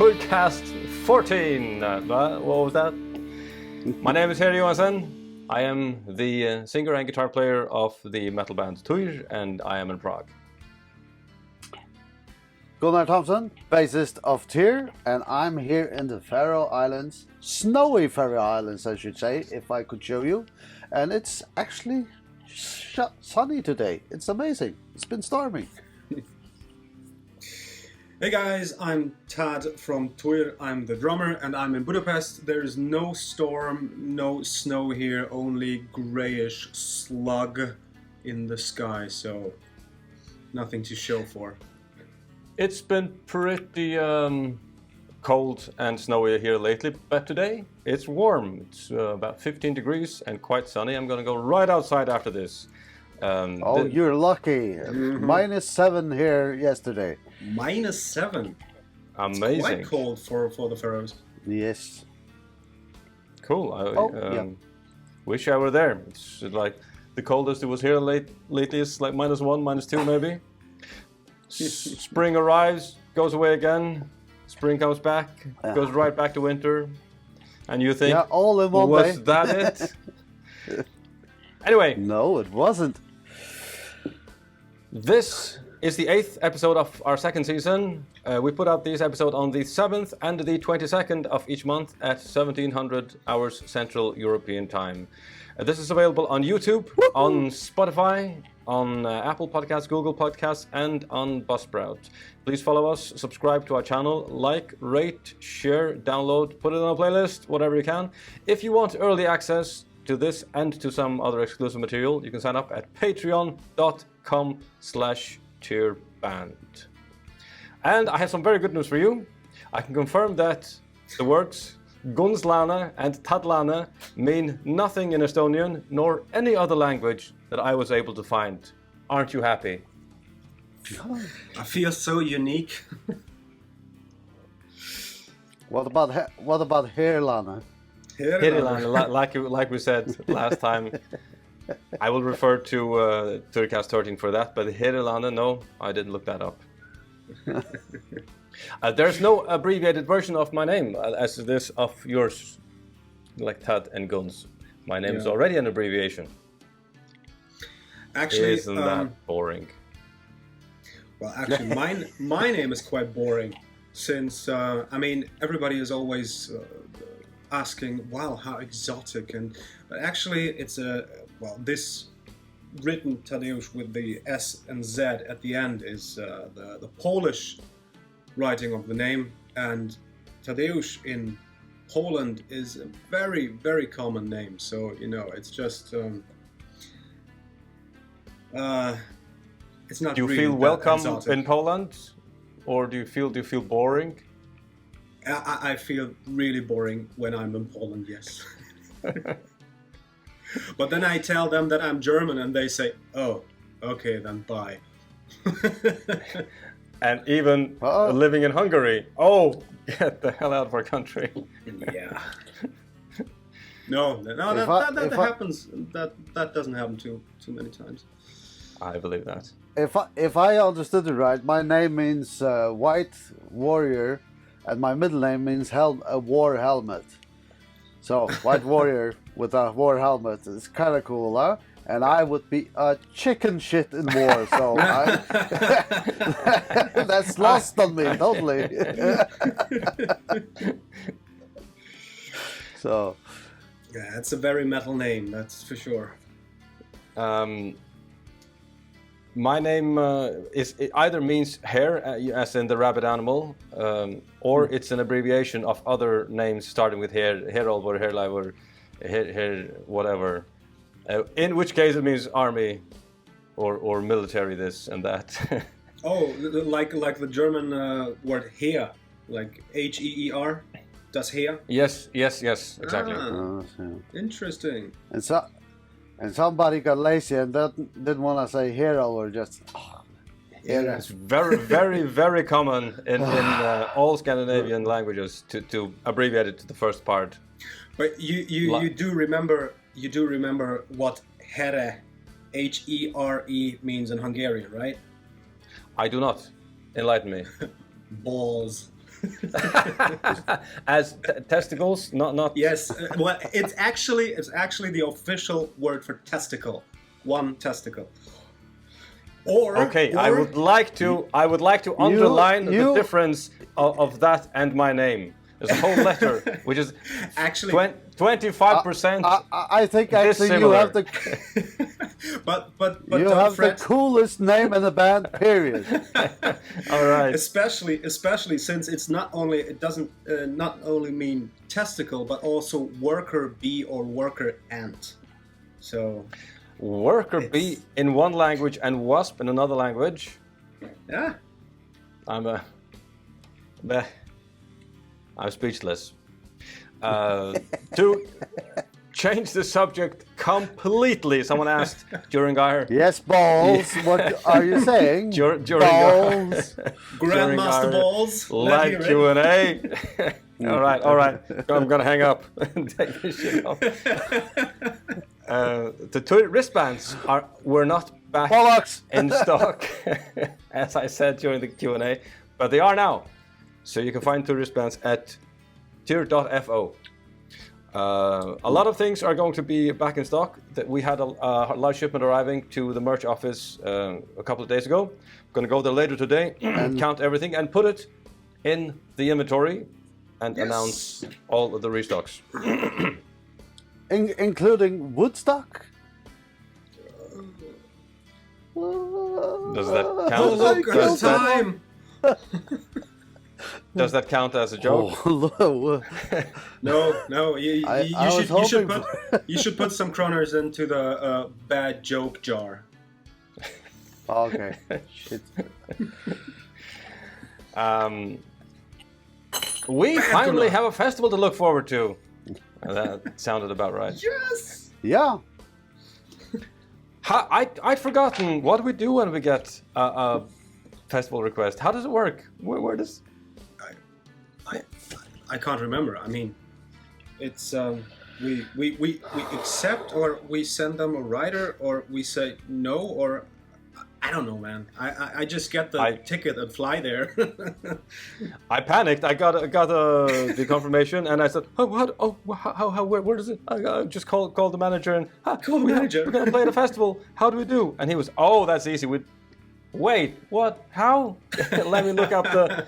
Týrcast 14. What was that? My name is Heri. I am the singer and guitar player of the metal band Týr, and I am in Prague. Gunnar Thompson, bassist of Týr, and I'm here in the Faroe Islands, snowy Faroe Islands, I should say, if I could show you. And it's actually sunny today. It's amazing. It's been storming. Hey guys, I'm Tad from Týr. I'm the drummer and I'm in Budapest. There's no storm, no snow here, only grayish slug in the sky, so nothing to show for. It's been pretty cold and snowy here lately, but today it's warm. It's about 15 degrees and quite sunny. I'm gonna go right outside after this. You're lucky. -7 here yesterday. -7. Amazing. It's quite cold for the Faroes. Yes. Cool. I wish I were there. It's like the coldest it was here lately is like -1, -2 maybe. Spring arrives, goes away again. Spring comes back, goes right back to winter. And you think, all in one day. Was that it? Anyway. No, it wasn't. This is the 8th episode of our second season. We put out this episode on the 7th and the 22nd of each month at 1700 hours Central European Time. This is available on YouTube, on Spotify, on Apple Podcasts, Google Podcasts, and on Buzzsprout. Please follow us, subscribe to our channel, like, rate, share, download, put it on a playlist, whatever you can. If you want early access to this and to some other exclusive material, you can sign up at patreon.com/Týrband. And I have some very good news for you. I can confirm that the words Gunslana and Tadlana mean nothing in Estonian nor any other language that I was able to find. Aren't you happy? I feel so unique. What about Herlana? Herilana, like we said last time, I will refer to Týrcast 13 for that, but Herilana, no, I didn't look that up. There's no abbreviated version of my name, as this of yours, like Tad and Guns. My name is already an abbreviation. Actually, isn't that boring? Well, actually, my name is quite boring, since everybody is always asking, "Wow, how exotic!" But actually, it's this written Tadeusz with the S and Z at the end is the Polish writing of the name, and Tadeusz in Poland is a very, very common name. So it's just it's not. Do you really feel welcome exotic. in Poland, or do you feel boring? I feel really boring when I'm in Poland. Yes. But then I tell them that I'm German and they say, "Oh, okay, then bye." And even living in Hungary, get the hell out of our country. Yeah. No, that happens. That doesn't happen too many times. I believe that. If I understood it right, my name means white warrior, and my middle name means a war helmet. So, white warrior with a war helmet is kind of cool, huh? And I would be a chicken shit in war, so that's lost on me totally. So, yeah, it's a very metal name, that's for sure. My name it either means hare, as in the rabbit animal, or it's an abbreviation of other names starting with hare, Herolvor, Herleivor, whatever. In which case it means army or military, this and that. like the German word Heer, like Heer. Does Heer? Yes, exactly. Interesting. And somebody got lazy and didn't want to say hero or just. It's very, very, very common in all Scandinavian languages to abbreviate it to the first part. But you do remember what Here, Here means in Hungarian, right? I do not. Enlighten me. Balls. As testicles, not. Yes, well, it's actually the official word for testicle. One testicle. Okay, I would like to underline the difference of that and my name. There's a whole letter which is actually 25%. I think actually you have the but you have the coolest name in the band. Period. All right. Especially since it doesn't not only mean testicle but also worker bee or worker ant. So worker bee in one language and wasp in another language. Yeah. I'm speechless. To change the subject completely, someone asked during our... Yes, balls. What are you saying? During balls. Grandmaster balls. Live Q&A. All right. I'm going to hang up and take this shit off. The wristbands were not back in stock, as I said during the Q&A, but they are now. So you can find two wristbands at Týr.fo. A lot of things are going to be back in stock. We had a large shipment arriving to the merch office a couple of days ago. I'm going to go there later today, count everything and put it in the inventory and announce all of the restocks. Including Woodstock? Does that count? Does that count as a joke? Oh, no. You should put some kroners into the bad joke jar. Okay. Shit. We finally have a festival to look forward to. That sounded about right. Yes. Yeah. I'd forgotten. What do we do when we get a festival request? How does it work? Where does... I can't remember. I mean, it's we accept, or we send them a writer, or we say no, or I don't know, man. I just get the ticket and fly there. I panicked. I got the confirmation, and I said, "Oh, what? Oh, how? Where does it?" I just called the manager and we're gonna play at a festival. How do we do? And he was, "Oh, that's easy. Wait, what? How? Let me look up the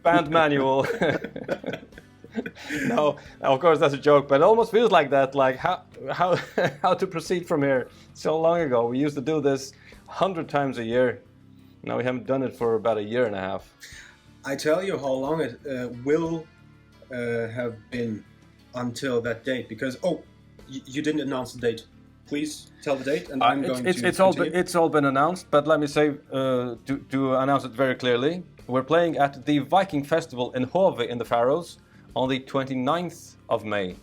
band manual." No, of course that's a joke, but it almost feels like that. Like how to proceed from here? So long ago, we used to do this 100 times a year. Now we haven't done it for about a year and a half. I tell you how long it will have been until that date, because you didn't announce the date. Please tell the date, and I'm going to. It's all been announced, but let me say to announce it very clearly. We're playing at the Viking Festival in Heri in the Faroes on the 29th of May.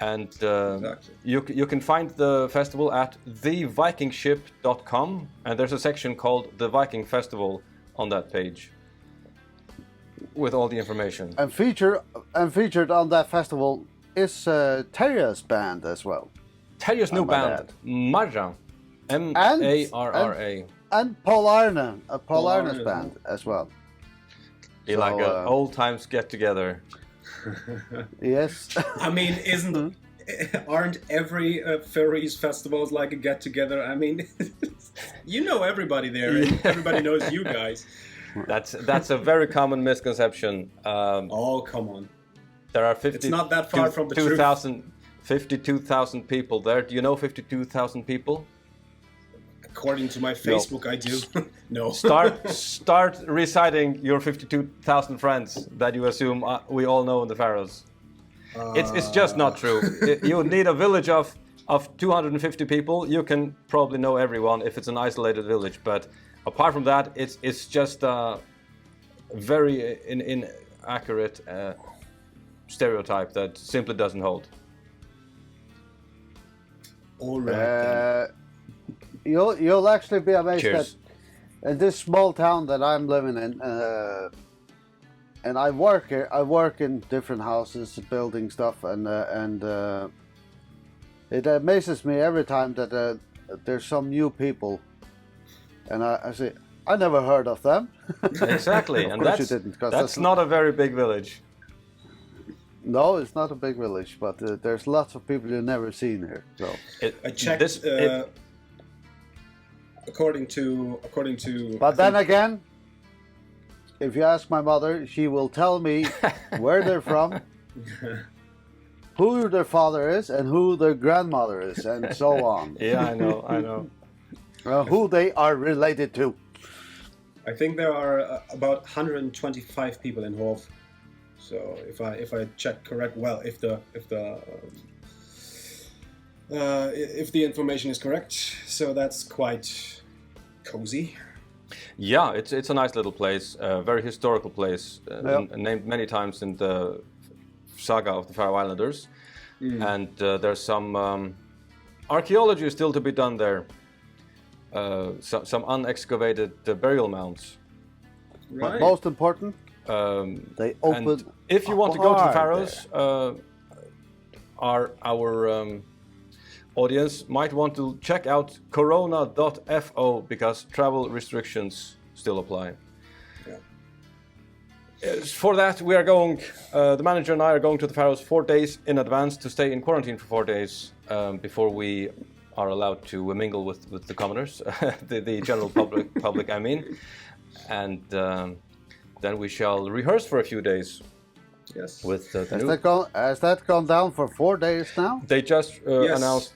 And exactly. you can find the festival at thevikingship.com, and there's a section called the Viking Festival on that page with all the information. And featured on that festival is Terja's band as well. Terja's new band, Marra, M-A-R-R-A. And Paul Arne's band as well. Be like an old times get together. Yes. I mean, aren't every Faroes festivals like a get together? I mean, you know everybody there, and everybody knows you guys. That's a very common misconception. Oh, come on. There are It's not that far from the truth. 52,000 people there. Do you know 52,000 people? According to my Facebook, I do. No. Start reciting your 52,000 friends that you assume we all know in the Faroes. It's just not true. You need a village of 250 people. You can probably know everyone if it's an isolated village. But apart from that, it's just a very inaccurate stereotype that simply doesn't hold. All right. You'll actually be amazed Cheers. that in this small town that I'm living in, and I work here. I work in different houses, building stuff, and it amazes me every time that there's some new people, and I say, I never heard of them. Exactly, and course you didn't, 'cause that's that's not a very big village. No, it's not a big village, but there's lots of people you've never seen here. So I checked. According to. But then again, if you ask my mother, she will tell me where they're from, who their father is, and who their grandmother is, and so on. Yeah, I know. Who they are related to. I think there are about 125 people in Hov. So if I check correct, well, if the information is correct, so that's quite cozy. Yeah, it's a nice little place, a very historical place, Yep. named many times in the saga of the Faroe Islanders. And there's some archaeology still to be done there. Some unexcavated burial mounds. Right. But most important, they open. And if you want to go to the bar Faroes, our audience might want to check out corona.fo because travel restrictions still apply. For that, we are going. The manager and I are going to the Faroes 4 days in advance to stay in quarantine for 4 days before we are allowed to mingle with the commoners, the general public. I mean, and then we shall rehearse for a few days. Yes. With the Has that gone down for 4 days now? They just Yes. announced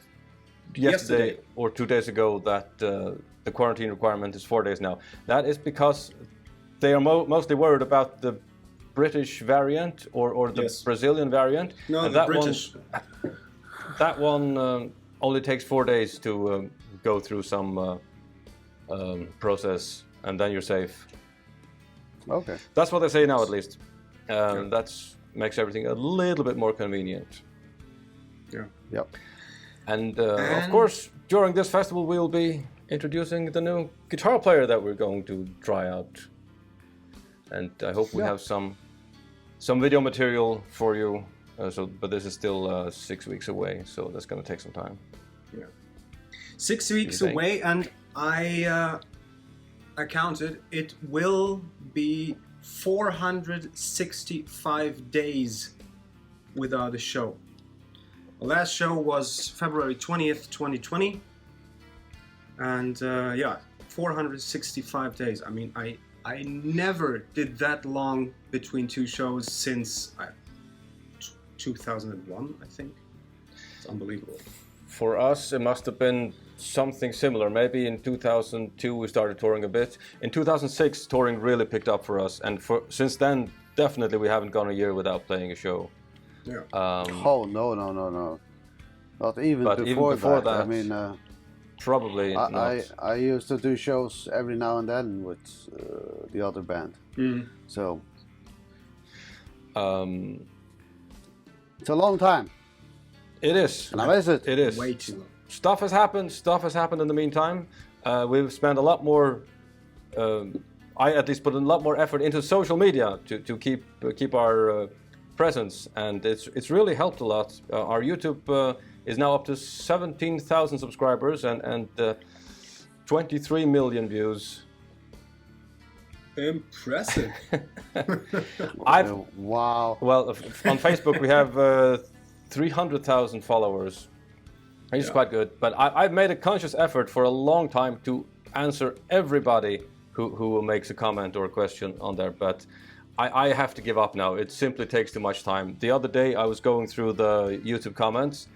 yesterday Yesterday. or 2 days ago that the quarantine requirement is 4 days now. That is because they are mostly worried about the British variant or the Yes. Brazilian variant. No, and the that British. That one only takes 4 days to go through some process, and then you're safe. Okay. That's what they say now, at least. That makes everything a little bit more convenient. Yeah. Yep. And of course, during this festival, we'll be introducing the new guitar player that we're going to try out. And I hope we have some video material for you. But this is still 6 weeks away, so that's going to take some time. Yeah. 6 weeks think? away, and I counted. It will be 465 days without a show. The last show was February 20th, 2020. And 465 days. I mean, I never did that long between two shows since 2001, I think. It's unbelievable. For us, it must have been something similar. Maybe in 2002 we started touring a bit. In 2006, touring really picked up for us, and since then, definitely we haven't gone a year without playing a show. Yeah. Oh no! Not even But before, even before that, I mean, probably not. I used to do shows every now and then with the other band. So it's a long time. It is. Now is it? It is. Way too long. Stuff has happened. Stuff has happened in the meantime. We've spent a lot more. I at least put a lot more effort into social media to keep our presence, and it's really helped a lot. Our YouTube is now up to 17,000 subscribers and 23 million views. Impressive. Wow. Well, on Facebook we have 300,000 followers. It's quite good, but I've made a conscious effort for a long time to answer everybody who makes a comment or a question on there, but I have to give up now. It simply takes too much time. The other day I was going through the YouTube comments,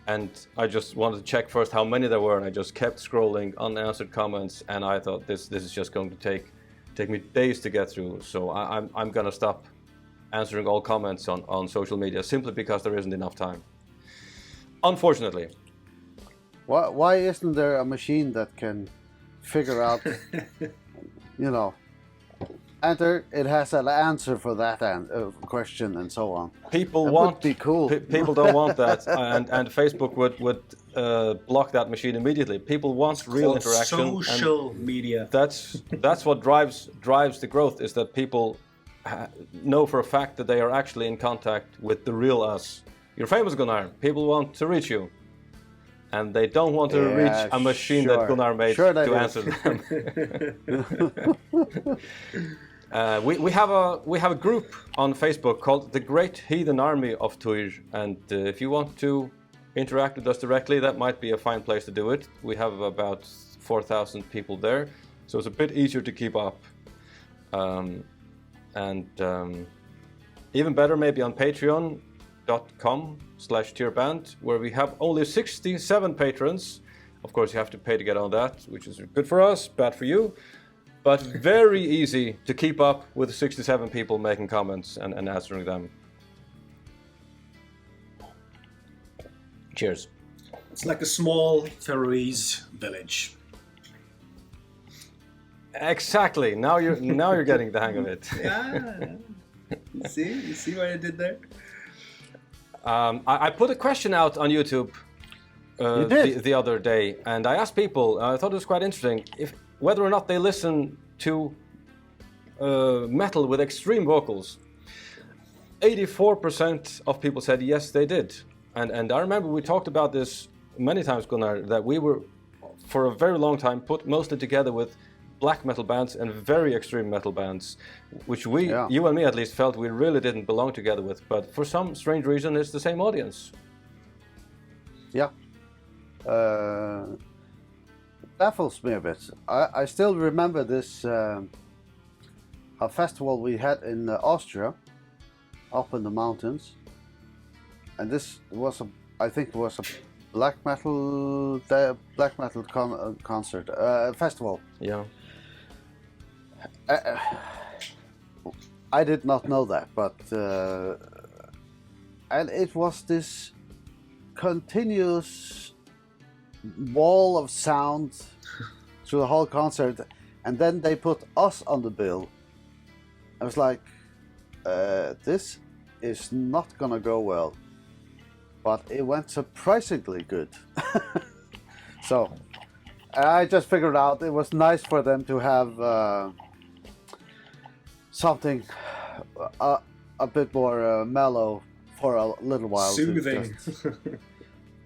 and I just wanted to check first how many there were, and I just kept scrolling unanswered comments, and I thought this is just going to take me days to get through. So I'm gonna stop answering all comments on social media simply because there isn't enough time. Unfortunately. Why isn't there a machine that can figure out, enter, it has an answer for that question and so on? People That want would be cool. People don't want that, and Facebook would block that machine immediately. People want real interaction. Social media. That's what drives the growth, is that people know for a fact that they are actually in contact with the real us. You're famous, Gunnar. People want to reach you. and they don't want to reach a machine that Gunnar made to answer them. We have a group on Facebook called the Great Heathen Army of Týr, and if you want to interact with us directly, that might be a fine place to do it. We have about 4,000 people there, so it's a bit easier to keep up. Even better, maybe on patreon.com/Týrband, where we have only 67 patrons. Of course, you have to pay to get on that, which is good for us, bad for you. But very easy to keep up with 67 people making comments and answering them. Cheers. It's like a small Faroese village. Exactly. Now you're getting the hang of it. Yeah. You see what I did there? I put a question out on YouTube the other day, and I asked people. I thought it was quite interesting whether or not they listen to metal with extreme vocals. 84% of people said yes, they did. And I remember we talked about this many times, Gunnar, that we were, for a very long time, put mostly together with black metal bands and very extreme metal bands, which you and me at least, felt we really didn't belong together with. But for some strange reason, it's the same audience. Yeah. Baffles me a bit. I still remember this a festival we had in Austria, up in the mountains, and this was I think it was a black metal concert festival. Yeah. I did not know that, but and it was this continuous wall of sound through the whole concert, and then they put us on the bill. I was like, this is not gonna go well, but it went surprisingly good. So I just figured out it was nice for them to have something a bit more mellow for a little while. Soothing.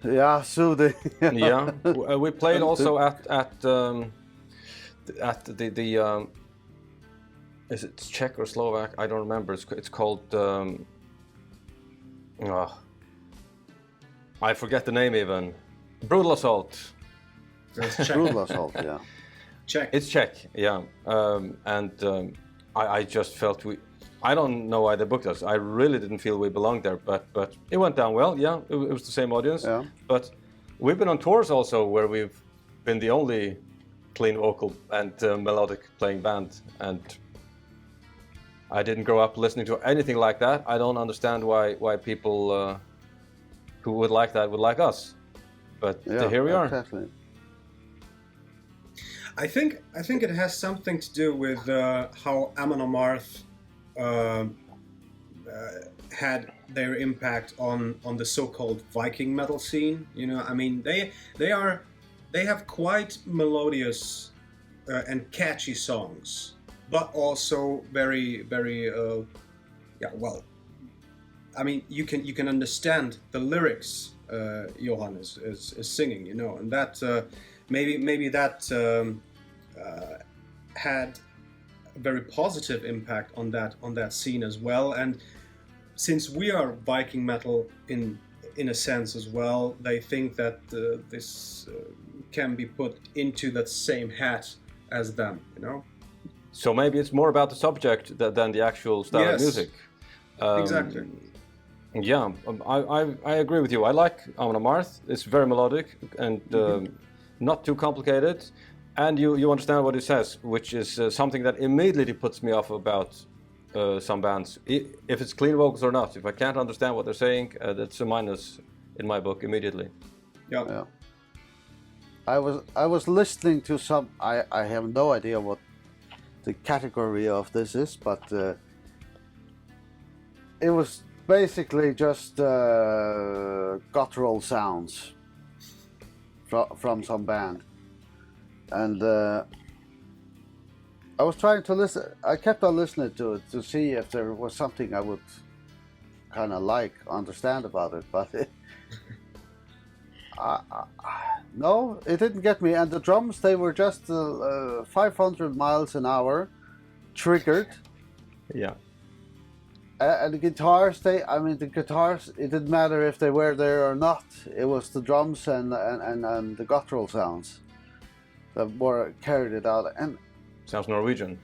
Yeah, soothing. Yeah, we played also at the is it Czech or Slovak? I don't remember. It's called I forget the name even. Brutal Assault. Brutal Assault, yeah. Czech. It's Czech, yeah. I just felt I don't know why they booked us. I really didn't feel we belonged there, but it went down well. Yeah, it was the same audience. Yeah. But we've been on tours also where we've been the only clean vocal and melodic playing band, and I didn't grow up listening to anything like that. I don't understand why people who would like that would like us. But here we are. Exactly. I think it has something to do with how Amon Amarth had their impact on the so-called Viking metal scene. You know, I mean, they have quite melodious and catchy songs, but also very well. I mean, you can understand the lyrics Johan is singing, you know, and that maybe that had a very positive impact on that scene as well. And since we are Viking metal in a sense as well, they think that this can be put into that same hat as them, you know. So maybe it's more about the subject than the actual style of music. Exactly. Yeah, I agree with you. I like Amon Amarth. It's very melodic and not too complicated, and you understand what it says, which is something that immediately puts me off about some bands. If it's clean vocals or not, if I can't understand what they're saying, that's a minus in my book immediately. Yeah. I was listening to some. I have no idea what the category of this is, but it was basically just guttural sounds from some band, and I was trying to listen. I kept on listening to it to see if there was something I would kind of understand about it, but No, it didn't get me. And the drums, they were just 500 miles an hour, triggered. Yeah. And the guitars, the guitars, it didn't matter if they were there or not. It was the drums and the guttural sounds that were carried it out. And Sounds Norwegian.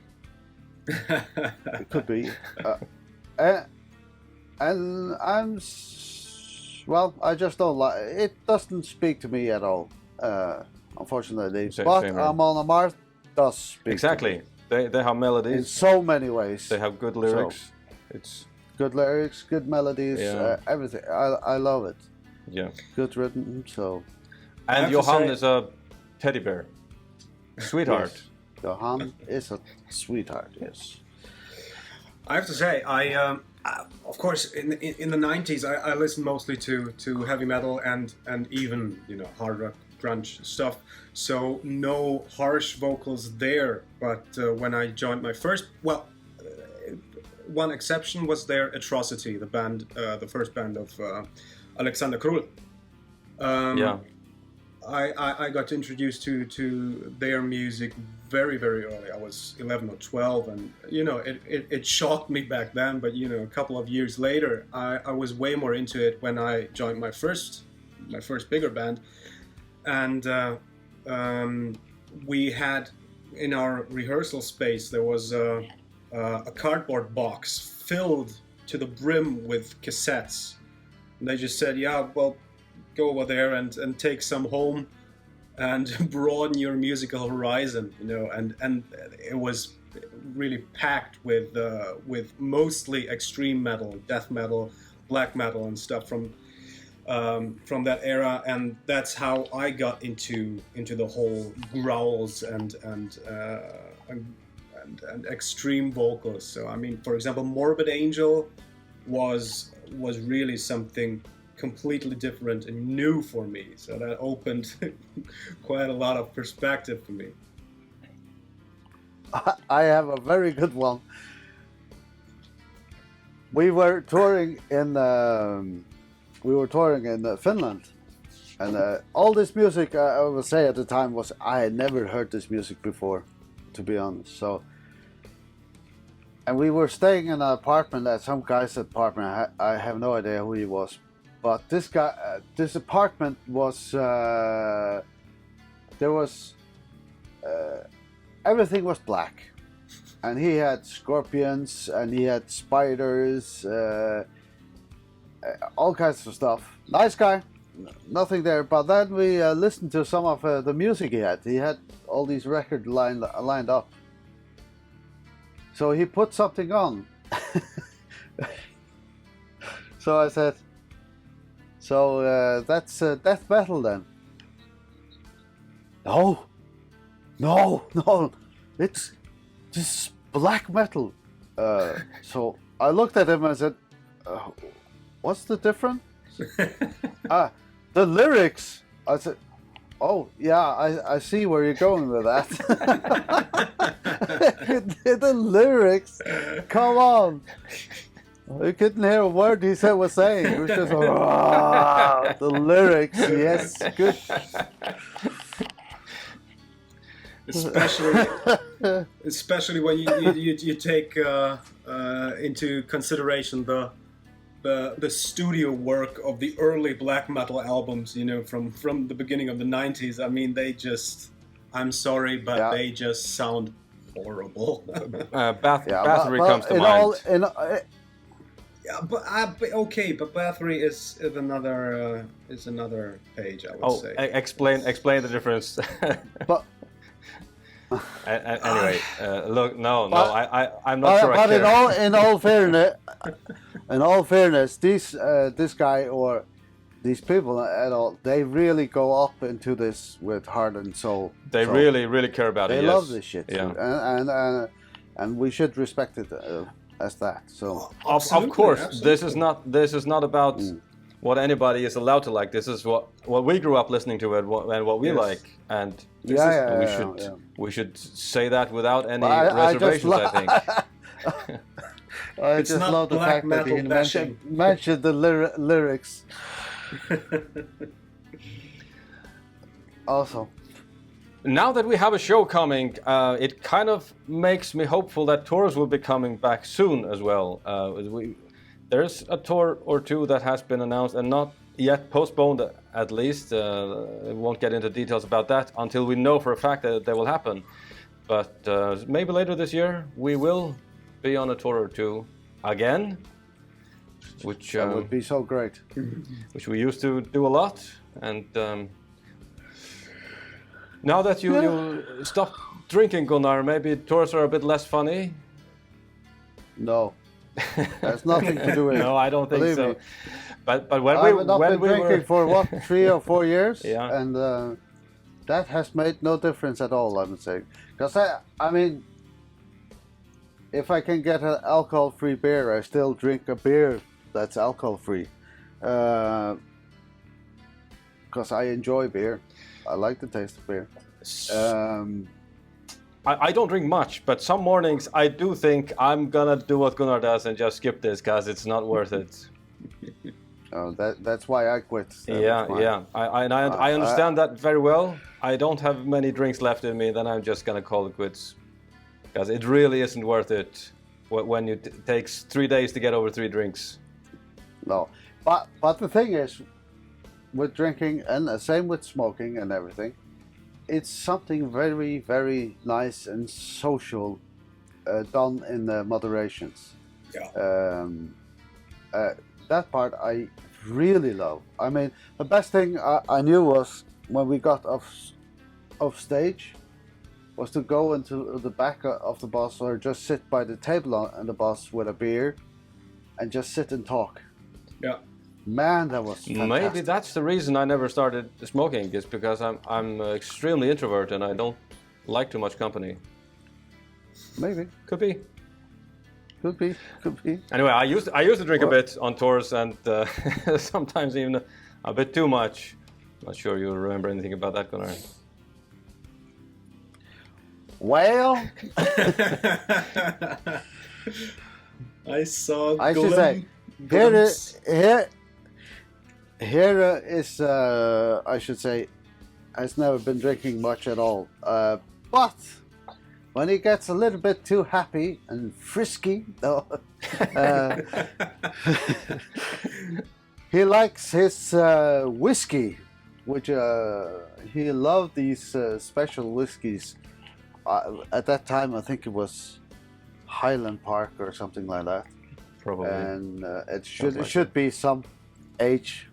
it could be. And I just don't like it. Doesn't speak to me at all, unfortunately. But Same Amon Amarth does speak. Exactly. They have melodies. In so many ways. They have good lyrics. It's good lyrics, good melodies, everything. I love it. Yeah. Good written. So. And Johan is a teddy bear. Sweetheart. Yes. Johan is a sweetheart. Yes. I have to say, of course, in the 90s, I listened mostly to heavy metal and even hard rock, grunge stuff. So no harsh vocals there. But when I joined my first, one exception was their Atrocity, the band, the first band of Alexander Krull. I got introduced to their music very, very early. I was 11 or 12, and it shocked me back then. But a couple of years later, I was way more into it when I joined my first bigger band, and we had in our rehearsal space there was a cardboard box filled to the brim with cassettes, and they just said, "Yeah, well, go over there and take some home and broaden your musical horizon," and it was really packed with mostly extreme metal, death metal, black metal, and stuff from that era, and that's how I got into the whole growls and extreme vocals. So I mean, for example, Morbid Angel was really something completely different and new for me, so that opened quite a lot of perspective for me. I have a very good one. We were touring in Finland, and all this music I would say at the time was I had never heard this music before, to be honest. So, and we were staying in an apartment at some guy's apartment. I have no idea who he was. But this guy, this apartment was, everything was black. And he had scorpions, and he had spiders, all kinds of stuff. Nice guy, nothing there. But then we listened to some of the music he had. He had all these records lined up. So he put something on. So I said, "So that's death metal then?" No, it's this black metal. So I looked at him and said, "What's the difference?" The lyrics. I said, "Oh yeah, I see where you're going with that." The lyrics, come on. You couldn't hear a word he was saying. It was just, the lyrics, yes, good. Especially when you take into consideration the studio work of the early black metal albums, from the beginning of the 90s. I mean, I'm sorry, but they just sound horrible. Bathory comes to mind. Yeah, but Bathory is another page, I would say. Explain the difference. But anyway, look, I'm not sure. But in all fairness, this guy or these people at all, they really go up into this with heart and soul. They really care about it. They love this shit, yeah. And we should respect it as that. So of course, this is not about what anybody is allowed to like. This is what we grew up listening to and what we like, and we should say that without any reservations. I think. I just love the fact that he mentioned the lyrics. Also, Now that we have a show coming, it kind of makes me hopeful that tours will be coming back soon as well. There's a tour or two that has been announced and not yet postponed, at least. We won't get into details about that until we know for a fact that they will happen. But maybe later this year we will be on a tour or two again, which that would be so great. which we used to do a lot. And now that you stopped drinking, Gunnar, maybe tours are a bit less funny. No, that's nothing to do with it. No, I don't think Believe so. me. But when I've not when been we drinking were for what, 3 or 4 years, Yeah. and that has made no difference at all. I would say, because I mean, if I can get an alcohol-free beer, I still drink a beer that's alcohol-free, because I enjoy beer. I like the taste of beer. I don't drink much, but some mornings I do think I'm gonna do what Gunnar does and just skip this because it's not worth it. That's why I quit. Yeah. I understand that very well. I don't have many drinks left in me. Then I'm just gonna call it quits because it really isn't worth it when it takes 3 days to get over 3 drinks. No, but the thing is, with drinking and the same with smoking and everything, it's something very, very nice and social, done in moderations. Yeah. That part I really love. I mean, the best thing I knew was when we got off stage, was to go into the back of the bus or just sit by the table on the bus with a beer, and just sit and talk. Yeah. Man, that was fantastic. Maybe that's the reason I never started smoking, is because I'm extremely introvert and I don't like too much company. Maybe. Could be. Could be. Anyway, I used to drink a bit on tours and sometimes even a bit too much. Not sure you remember anything about that, Gunnar. Well, I saw. I should say, here is, I should say, has never been drinking much at all. But when he gets a little bit too happy and frisky, he likes his whiskey, which he loved these special whiskeys. At that time, I think it was Highland Park or something like that. Probably. And it should be some age,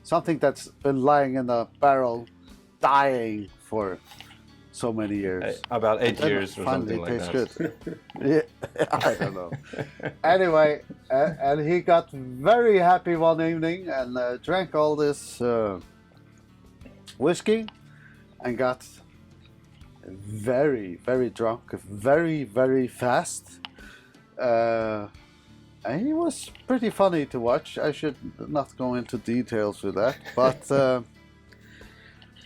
something that's been lying in a barrel, dying for so many years. About 8 Then years or something like that. tastes good. Yeah, I don't know. Anyway, and he got very happy one evening and drank all this whiskey and got very, very drunk, very, very fast. And he was pretty funny to watch. I should not go into details with that, but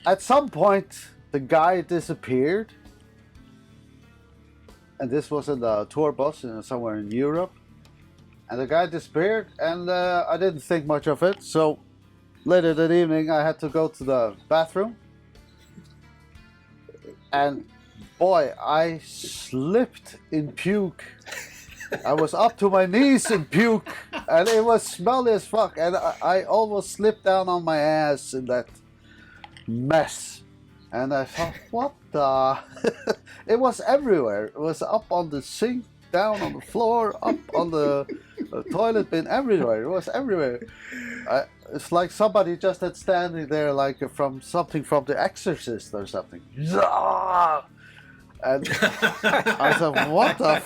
at some point the guy disappeared, and this was in the tour bus somewhere in Europe, and the guy disappeared, and I didn't think much of it. So later that evening I had to go to the bathroom, and boy, I slipped in puke. I was up to my knees in puke, and it was smelly as fuck, and I almost slipped down on my ass in that mess. And I thought, what the? It was everywhere. It was up on the sink, down on the floor, up on the toilet bin, everywhere. It was everywhere. It's like somebody just had standing there, like from something from The Exorcist or something. And I said, what the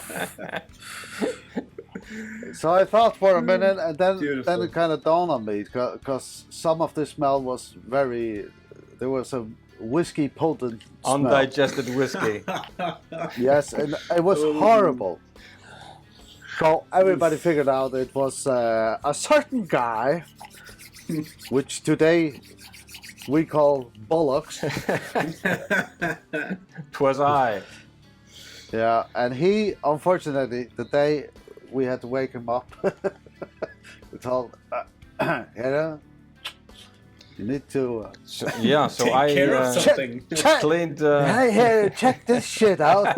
So I thought for a minute, and then it kind of dawned on me, because some of the smell was there was a whiskey potent smell. Undigested whiskey. Yes, and it was horrible. So everybody figured out it was a certain guy, which today we call bollocks. 'Twas I. Yeah, and he, unfortunately, the day we had to wake him up, we told, You need to So Take I care of something. cleaned. hey, here, check this shit out.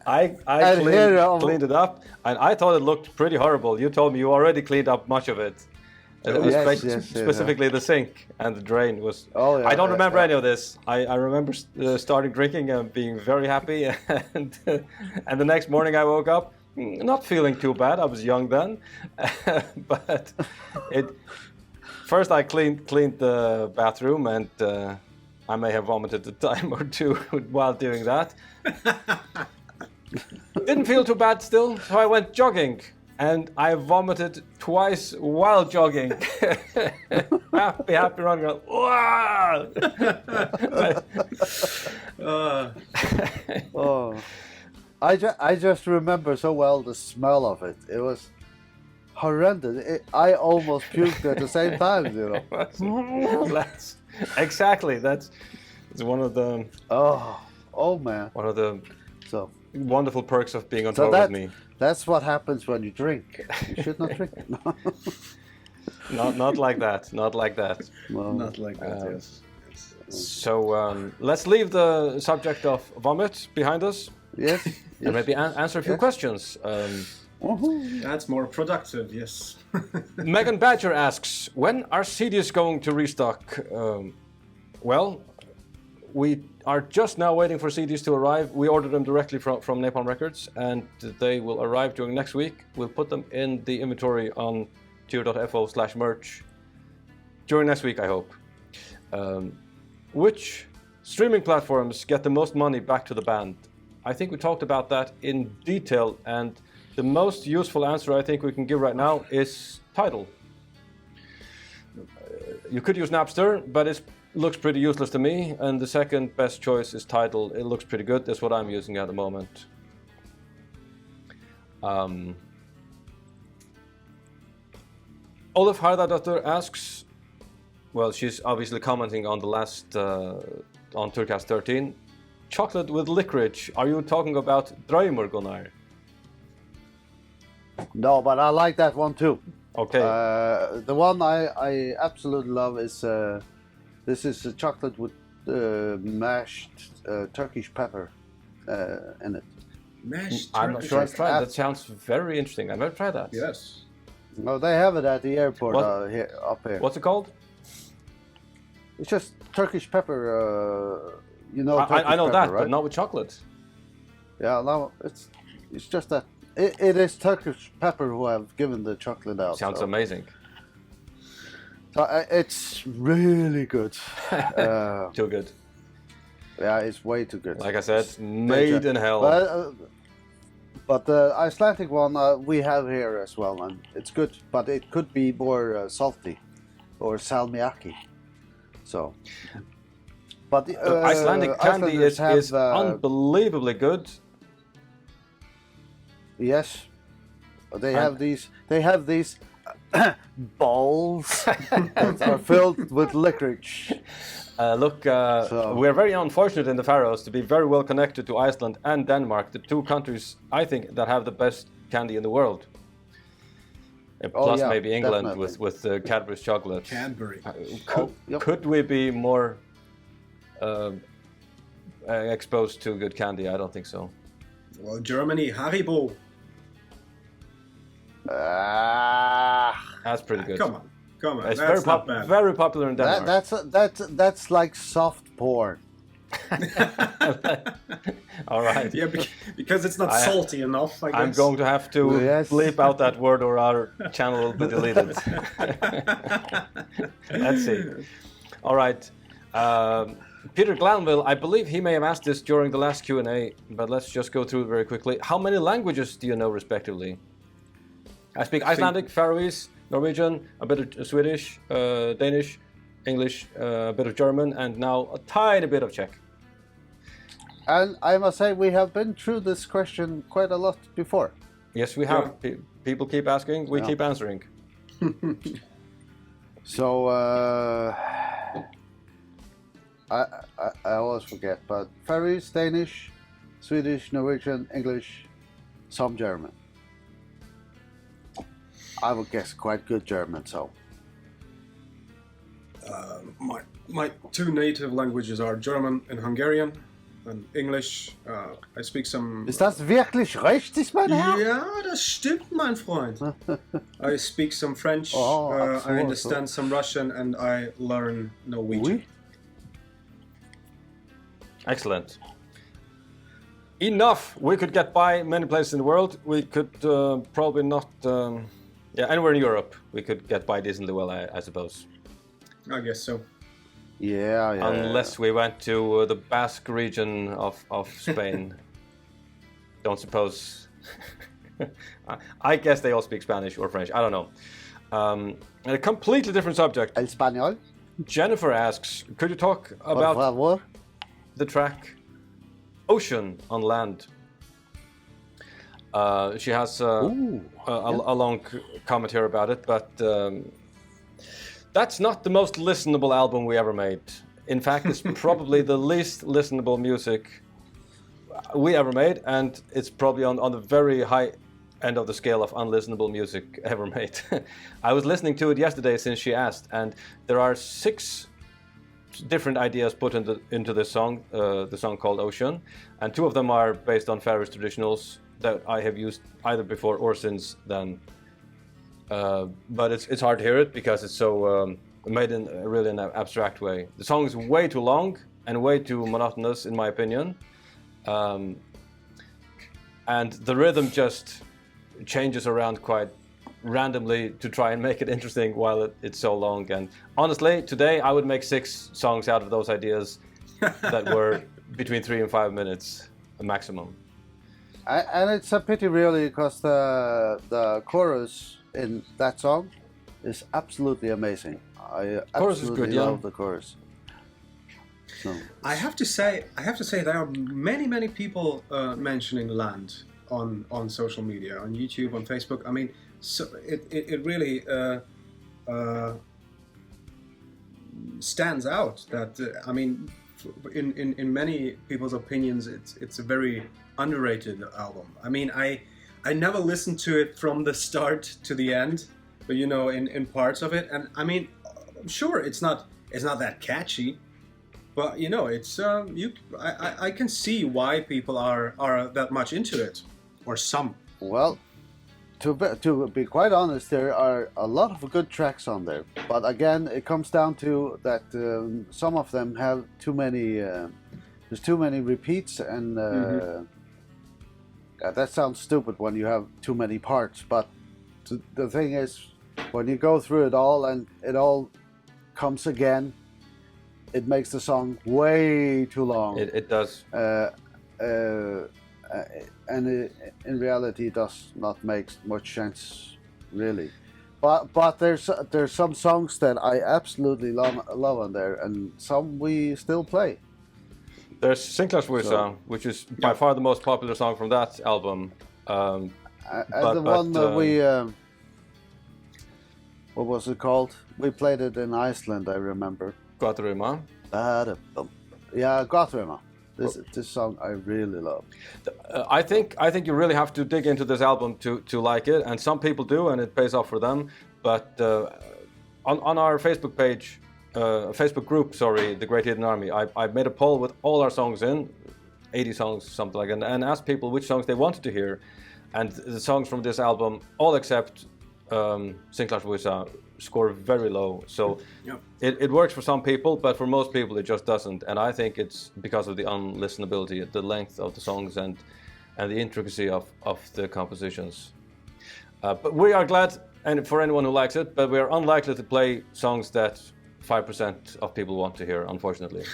I and here, cleaned it up, and I thought it looked pretty horrible. You told me you already cleaned up much of it. Specifically the sink and the drain was. Oh, yeah, I don't remember yeah. any of this. I remember starting drinking and being very happy, and the next morning I woke up not feeling too bad. I was young then, but first I cleaned the bathroom, and I may have vomited a time or two while doing that. Didn't feel too bad still, so I went jogging. And I vomited twice while jogging. happy running around. Oh, I just remember so well the smell of it. It was horrendous. I almost puked at the same time, you know. Exactly. That's one of the. Oh man. One of the So wonderful perks of being on tour with me. That's what happens when you drink. You should not drink. Not like that. Not like that. No. Not like that. Yes. So let's leave the subject of vomit behind us. Yes. And maybe answer a few questions. That's more productive. Yes. Megan Badger asks, when are CDs going to restock? Well, we are just now waiting for CDs to arrive. We ordered them directly from Napalm Records, and they will arrive during next week. We'll put them in the inventory on Týr.fo/merch during next week, I hope. Which streaming platforms get the most money back to the band? I think we talked about that in detail, and the most useful answer I think we can give right now is Tidal. You could use Napster, but it looks pretty useless to me, and the second best choice is Tidal. It looks pretty good. That's what I'm using at the moment. Olaf Harðardóttir asks, well, she's obviously commenting on the last, on Týrcast 13. Chocolate with licorice. Are you talking about Draumur, Gunnar? No, but I like that one too. Okay. The one I absolutely love is this is a chocolate with mashed Turkish pepper in it. Mashed I'm not sure I've tried. That sounds very interesting. I've never tried that. Yes. No, they have it at the airport here, up here. What's it called? It's just Turkish pepper. You know, I know pepper, that, right? but not with chocolate. Yeah, no, it's just that it is Turkish pepper who have given the chocolate out. Sounds amazing. So it's really good. Too good. Yeah, it's way too good. Like I said, made in hell. But the Icelandic one we have here as well, and it's good. But it could be more salty or salmiakki. So, but Icelandic candy is unbelievably good. Yes, they have these. They have these balls that are filled with licorice. Look, we're very unfortunate in the Faroes to be very well connected to Iceland and Denmark, the two countries I think that have the best candy in the world. Plus maybe England definitely. with Cadbury's chocolate. Cadbury. Could we be more exposed to good candy? I don't think so. Well, Germany, Haribo. That's pretty good. Come on. It's That's not bad. very popular in Denmark. That's like soft porn. All right. Yeah, because it's not salty enough, I guess. I'm going to have to bleep out that word or our channel will be deleted. Let's see. All right. Peter Glanville, I believe he may have asked this during the last Q&A, but let's just go through it very quickly. How many languages do you know, respectively? I speak Icelandic, Faroese, Norwegian, a bit of Swedish, Danish, English, a bit of German, and now a tiny bit of Czech. And I must say, we have been through this question quite a lot before. Yes, we have. People keep asking, we keep answering. So, I always forget, but Faroese, Danish, Swedish, Norwegian, English, some German. I would guess quite good German, so. my two native languages are German and Hungarian, and English. I speak some. Ist das wirklich richtig, mein Herr? Ja, das stimmt, mein Freund. I speak some French. I understand some Russian, and I learn Norwegian. Oui. Excellent. Enough. We could get by many places in the world. We could probably not. Anywhere in Europe, we could get by decently well, I suppose. I guess so. Yeah. Unless we went to the Basque region of Spain. Don't suppose. I guess they all speak Spanish or French. I don't know. A completely different subject. El español. Jennifer asks, could you talk about Por favor. the track Ocean on Land? She has a long comment here about it, but that's not the most listenable album we ever made. In fact, it's probably the least listenable music we ever made, and it's probably on the very high end of the scale of unlistenable music ever made. I was listening to it yesterday since she asked, and there are 6 different ideas put into this song, the song called Ocean, and 2 of them are based on Faroes traditionals that I have used either before or since then. But it's hard to hear it because it's so made in really an abstract way. The song is way too long and way too monotonous, in my opinion. And the rhythm just changes around quite randomly to try and make it interesting while it's so long. And honestly, today I would make 6 songs out of those ideas that were between 3 and 5 minutes maximum. And it's a pity, really, because the chorus in that song is absolutely amazing. I absolutely love the chorus. So. I have to say there are many people mentioning land on social media, on YouTube, on Facebook. I mean, so it really stands out that I mean, in many people's opinions, it's a very underrated album. I mean, I never listened to it from the start to the end, but you know, in parts of it, and I mean, sure, it's not that catchy, but you know, it's I can see why people are that much into it, or some. Well, to be quite honest, there are a lot of good tracks on there, but again, it comes down to that some of them have too many. There's too many repeats, and that sounds stupid when you have too many parts. But the thing is, when you go through it all and it all comes again, it makes the song way too long. It does. And in reality, it does not make much sense, really. But there's some songs that I absolutely love on there, and some we still play. There's Sinclair's which is by far the most popular song from that album. And the one that we, what was it called? We played it in Iceland, I remember. Gaturima. Yeah, Gaturima. This song I really love. I think you really have to dig into this album to like it, and some people do, and it pays off for them. But on our Facebook page, Facebook group, the Great Hidden Army, I made a poll with all our songs in, 80 songs, something like that, and asked people which songs they wanted to hear. And the songs from this album, all except Sinclair's score very low. So it works for some people, but for most people it just doesn't. And I think it's because of the unlistenability, the length of the songs, and the intricacy of the compositions. But we are glad, and for anyone who likes it, but we are unlikely to play songs that 5% of people want to hear, unfortunately.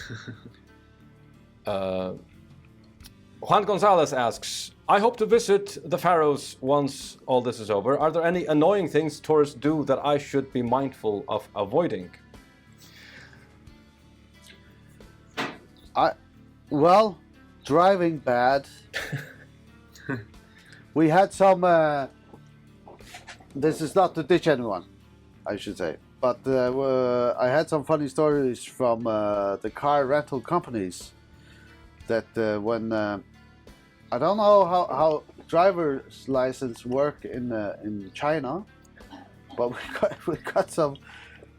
Juan Gonzalez asks, I hope to visit the Faroes once all this is over. Are there any annoying things tourists do that I should be mindful of avoiding? Well, driving bad. We had some, this is not to ditch anyone, I should say, but I had some funny stories from the car rental companies that when I don't know how driver's license work in China, but we got some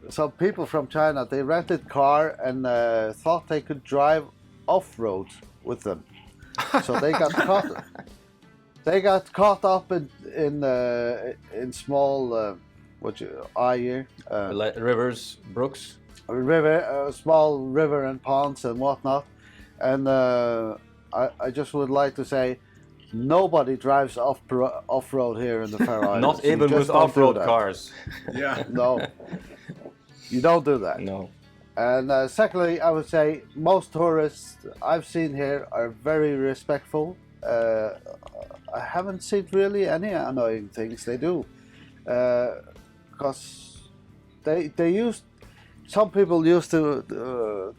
some people from China, they rented car and thought they could drive off-road with them. So they got caught. They got caught up in small Like rivers, brooks. small river and ponds and whatnot. And I just would like to say, nobody drives off-road here in the Faroe Islands. Not even with off-road cars. Yeah. No, you don't do that. No. And secondly, I would say most tourists I've seen here are very respectful. I haven't seen really any annoying things they do, because some people used to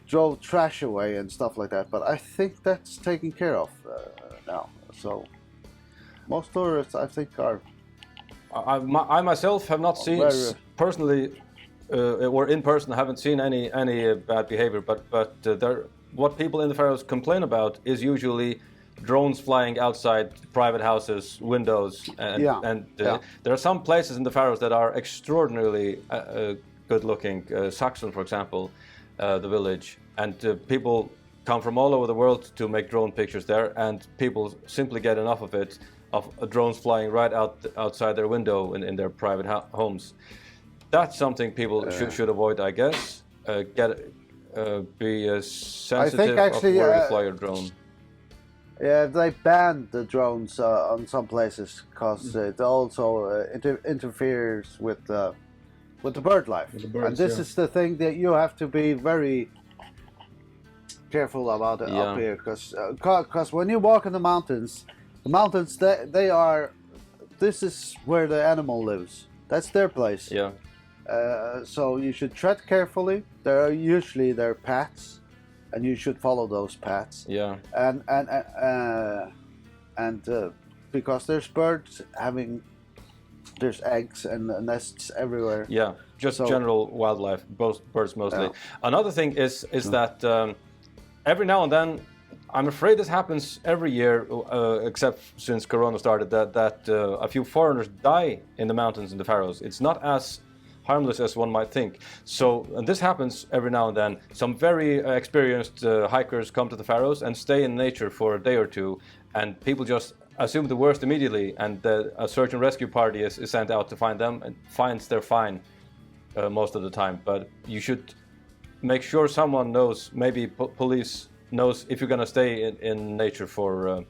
throw trash away and stuff like that, but I think that's taken care of now. So most tourists, I think, are. I myself have not seen personally, or in person, haven't seen any bad behavior. But what people in the Faroes complain about is usually drones flying outside private houses, windows, and there are some places in the Faroes that are extraordinarily good looking. Saxon, for example, the village, and people come from all over the world to make drone pictures there, and people simply get enough of it, of drones flying right outside their window in their private homes. That's something people should avoid, I guess. Be sensitive of where you fly your drone. Yeah, they banned the drones on some places because it also interferes with the bird life. With the birds, and this is the thing that you have to be very careful about up here, because when you walk in the mountains they are. This is where the animal lives. That's their place. Yeah. So you should tread carefully. There are usually their paths, and you should follow those paths. Yeah. And because there's birds there's eggs and nests everywhere. Yeah, just general wildlife, both birds mostly. Yeah. Another thing is that every now and then, I'm afraid this happens every year, except since Corona started, that a few foreigners die in the mountains in the Faroes. It's not as harmless as one might think. So, and this happens every now and then. Some very experienced hikers come to the Faroes and stay in nature for a day or two, and people just assume the worst immediately, and a search and rescue party is sent out to find them, and finds they're fine most of the time. But you should make sure someone knows, maybe police knows, if you're going to stay in nature for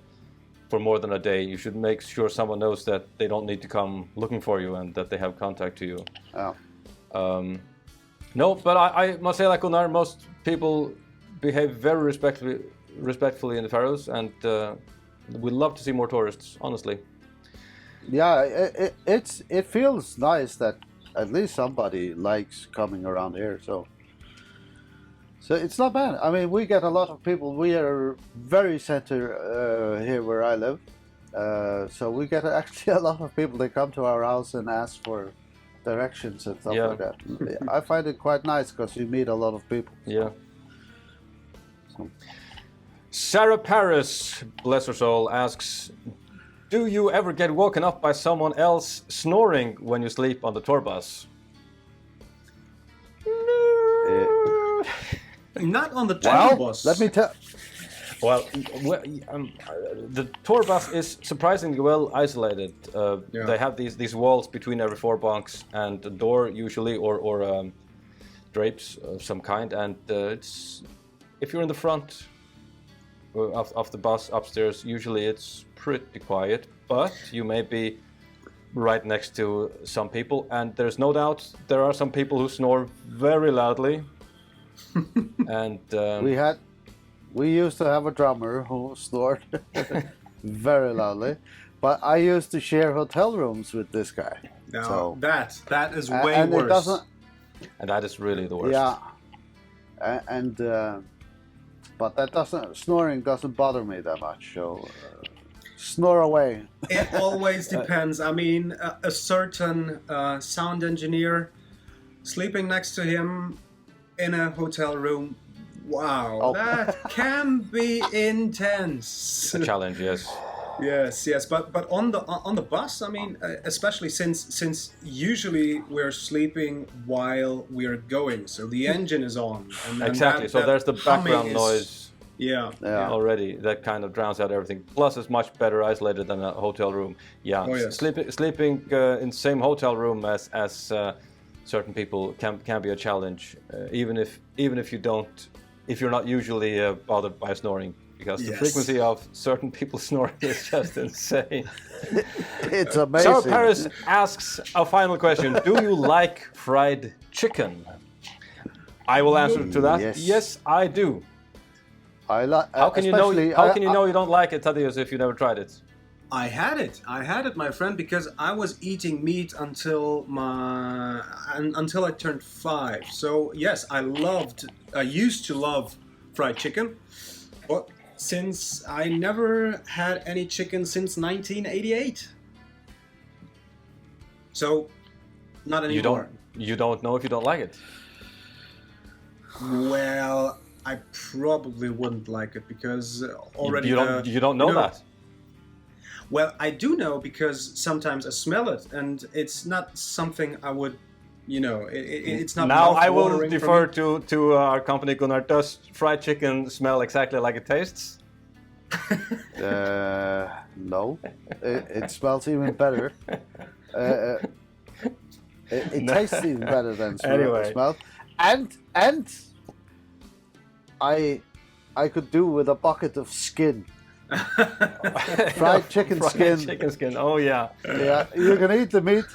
more than a day, you should make sure someone knows that they don't need to come looking for you and that they have contact to you. Oh. No, but I must say, like Gunnar, most people behave very respectfully in the Faroes, and we'd love to see more tourists, honestly. Yeah, it feels nice that at least somebody likes coming around here, so it's not bad. I mean, we get a lot of people. We are very center here where I live, so we get actually a lot of people. They come to our house and ask for directions and stuff like that. I find it quite nice because you meet a lot of people. Yeah. So. Sarah Paris, bless her soul, asks, do you ever get woken up by someone else snoring when you sleep on the tourbus? Not on the tourbus. Let me tell. Well, the tourbus is surprisingly well isolated. They have these walls between every four bunks and a door usually, or drapes of some kind. And it's, if you're in the front of the bus upstairs, usually it's pretty quiet. But you may be right next to some people, and there's no doubt there are some people who snore very loudly. And we used to have a drummer who snored very loudly, but I used to share hotel rooms with this guy. No, so, that is way worse. And that is really the worst. Yeah, and but snoring doesn't bother me that much. So snore away. It always depends. I mean, a certain sound engineer sleeping next to him in a hotel room, wow, that can be intense. A challenge, yes. Yes. But on the bus, I mean, especially since usually we're sleeping while we're going, so the engine is on. And Exactly. So there's the background noise. Yeah. Already that kind of drowns out everything. Plus, it's much better isolated than a hotel room. Yeah, Oh, yes. sleeping in the same hotel room as certain people can be a challenge, even if you're not usually bothered by snoring, because the frequency of certain people snoring is just insane. It's amazing. Sarah Paris asks a final question: do you like fried chicken? I will answer to that. Yes, I do. I like. How can you know you don't like it, Tadeusz, if you never tried it? I had it, my friend, because I was eating meat until I turned 5. So yes, I used to love fried chicken, but since I never had any chicken since 1988, so not anymore. You don't know if you don't like it. Well, I probably wouldn't like it because already you don't know that. Well, I do know because sometimes I smell it, and it's not something I would, it's not. Now I will defer to our company, Gunnar. Does fried chicken smell exactly like it tastes? No, it smells even better. It tastes even better than it smells. And I could do with a bucket of skin. Fried chicken skin. Chicken skin. Oh yeah. Yeah, you can eat the meat.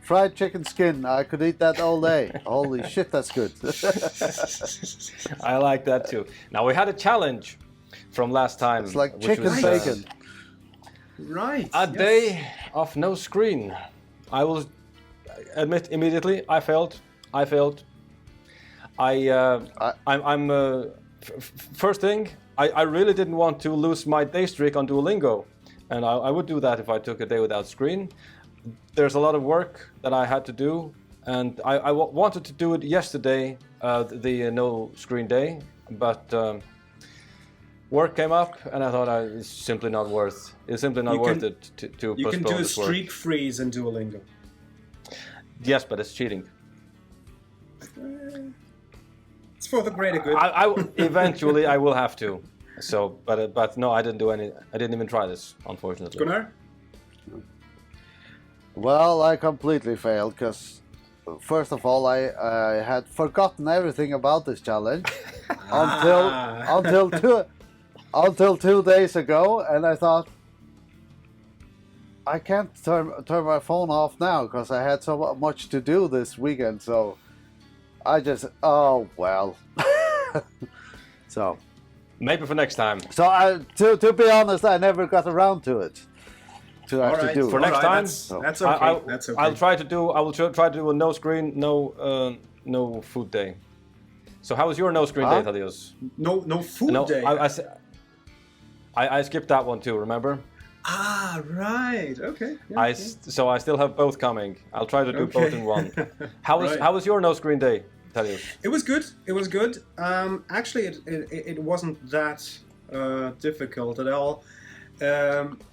Fried chicken skin. I could eat that all day. Holy shit, that's good. I like that too. Now we had a challenge from last time. It's like chicken bacon. Right. A day of no screen. I will admit immediately I failed. First thing, I really didn't want to lose my day streak on Duolingo, and I would do that if I took a day without screen. There's a lot of work that I had to do, and I wanted to do it yesterday, the no screen day, but work came up, and I thought it's simply not worth it to postpone You can do a this work. streak freeze in Duolingo. Yes, but it's cheating. It's for the greater good. Eventually I will have to. So, but no, I didn't do any. I didn't even try this, unfortunately. Gunnar? Well, I completely failed because, first of all, I had forgotten everything about this challenge until 2 days ago, and I thought I can't turn my phone off now because I had so much to do this weekend. So I just so maybe for next time. So to be honest, I never got around to it. To actually do it. For next time, that's okay. That's okay. I will try to do a no screen, no food day. So how was your no screen day, Tadeusz? No food day. I skipped that one too. Remember? Ah, right. Okay. Yeah, so I still have both coming. I'll try to do both in one. How was your no screen day, Tadeusz? It was good. Actually, it wasn't that difficult at all,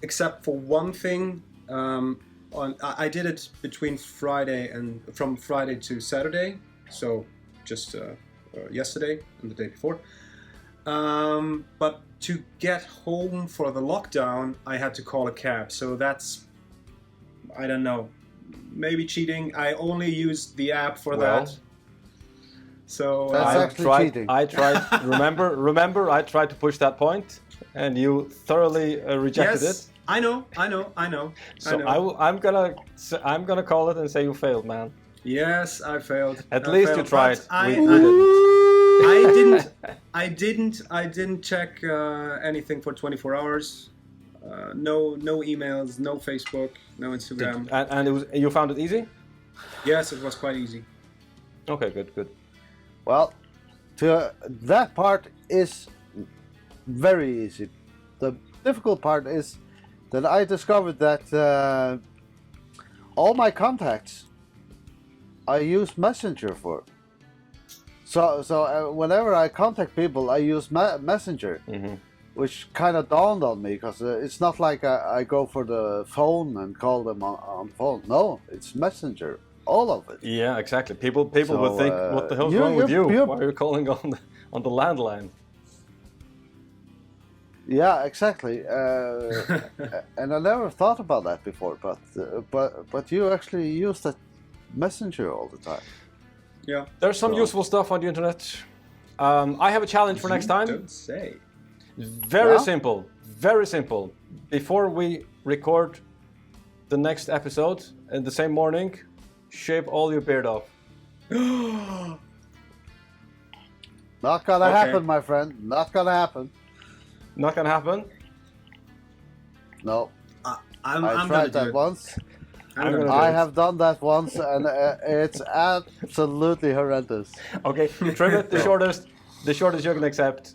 except for one thing. I did it between from Friday to Saturday, so just yesterday and the day before. But to get home for the lockdown, I had to call a cab. So that's, I don't know, maybe cheating. I only used the app for that. So that's actually cheating. I tried. Remember, I tried to push that point, and you thoroughly rejected it. I know. So I'm gonna call it and say you failed, man. Yes, I failed. At least you tried. I didn't check anything for 24 hours. No emails, no Facebook, no Instagram. And you found it easy? Yes, it was quite easy. Okay, good. Well, that part is very easy. The difficult part is that I discovered that all my contacts I use Messenger for. So whenever I contact people, I use Messenger. Mm-hmm. which kind of dawned on me because it's not like I go for the phone and call them on phone. No, it's Messenger, all of it. Yeah, exactly. People So, would think, what the hell's you- wrong with you? you- Why are you calling on the landline? Yeah, exactly. And I never thought about that before, but you actually use that Messenger all the time. Yeah. There's some So- useful stuff on the internet. I have a challenge for next time. Don't say. Very Yeah? simple. Very simple. Before we record the next episode in the same morning, shave all your beard off. Not gonna Okay. happen, my friend. Not gonna happen. Not gonna happen. No, I'm I gonna tried do that it. once. I'm gonna do I it. have done that once, and it's absolutely horrendous. Okay, trim it the shortest you can accept.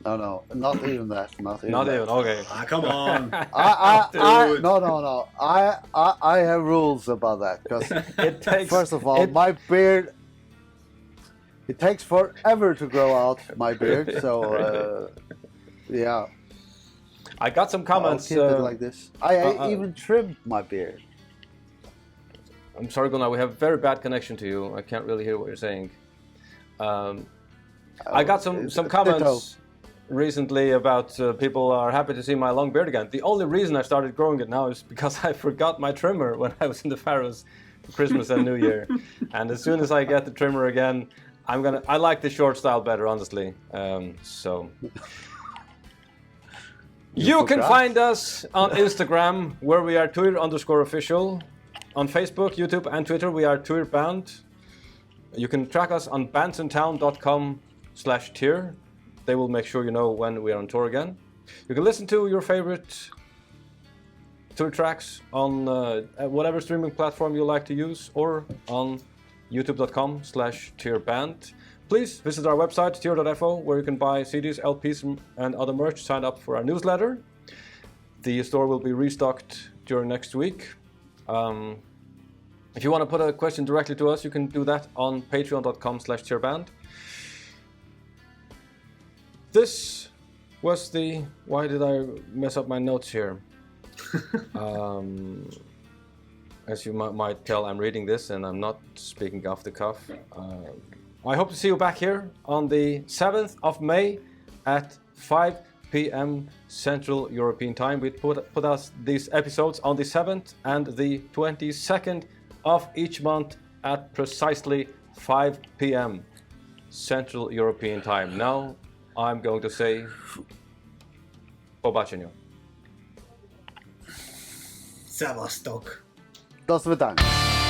No, not even that. Not even. Not that. even. Okay. Come on. I Dude. no. I have rules about that because It takes. first of all, my beard. It takes forever to grow out my beard, so yeah. I got some I'll comments. keep it like this. I even trimmed my beard. I'm sorry, Gunnar. We have very bad connection to you. I can't really hear what you're saying. I got some comments recently about people are happy to see my long beard again. The only reason I started growing it now is because I forgot my trimmer when I was in the Faroes for Christmas and New Year. And as soon as I get the trimmer again, I like the short style better, honestly. So you can forgot? find us on Instagram, where we are Týr_official. On Facebook, YouTube, and Twitter, we are Týrband. You can track us on bandsintown.com/Týr. They will make sure you know when we are on tour again. You can listen to your favorite tour tracks on whatever streaming platform you like to use, or on youtube.com/Týrband. Please visit our website, Týr.fo, where you can buy CDs, LPs, and other merch. Sign up for our newsletter. The store will be restocked during next week. If you want to put a question directly to us, you can do that on patreon.com/Týrband. This was the... Why did I mess up my notes here? As you might tell, I'm reading this and I'm not speaking off the cuff. I hope to see you back here on the 7th of May at 5 p.m. Central European Time. We put out these episodes on the 7th and the 22nd of each month at precisely 5 p.m. Central European Time. Now I'm going to say Pobaczenia. Sevastok. Do swidania.